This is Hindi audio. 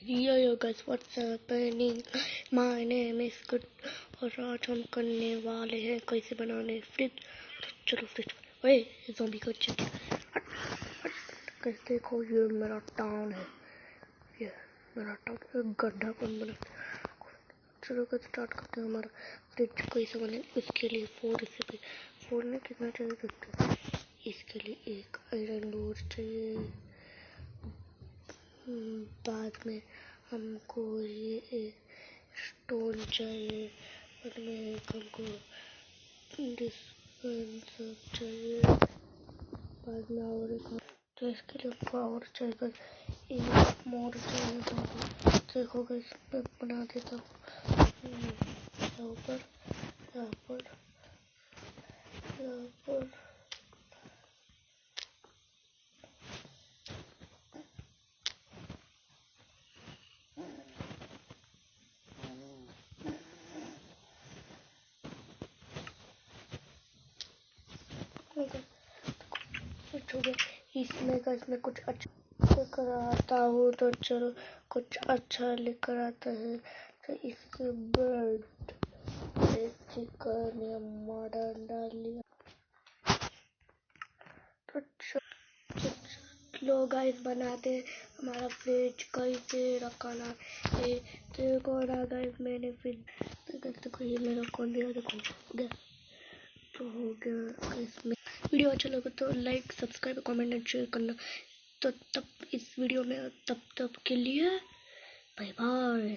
Yo guys, what's happening? My name is Good और आज हम करने वाले हैं कैसे बनाने फ्रिज। तो चलो फ्रिज। ओए ये ज़ॉम्बी को चेक कैसे देखो, ये मेरा टाउन है, ये मेरा टाउन। गड्ढा कौन बना? चलो कर स्टार्ट करते हैं हमारा फ्रिज कैसे बने। इसके लिए 4 रेसिपी। 4 में कितना चाहिए देखते हैं। इसके लिए एक आयरन बोर्ड चाहिए, बाद में हमको ये स्टोन चाहिए, बाद में हमको डिस्पेंसर चाहिए, बाद में और एक, तो इसके लिए हमको और चाहिए बस एक मोर चाहिए। देखो गाइस मैं बना देता हूँ। यहाँ पर यहाँ पर यहाँ पर हो गया। इसमें का इसमें कुछ अच्छा लेकर आता हूँ, तो चलो कुछ अच्छा लेकर आता है। तो इसके ब्रेड चिकन या मटन डाल लिया। तो चलो गाइस बनाते हैं हमारा फ्रिज कैसे रखना है। देखो ना गाइस मैंने फिर देखो ये मेरा कौन दिया, देखो हो गया। तो हो गया। इसमें वीडियो अच्छा लगा तो like subscribe comment and share करना। तो तब इस वीडियो में तब के लिए बाय बाय।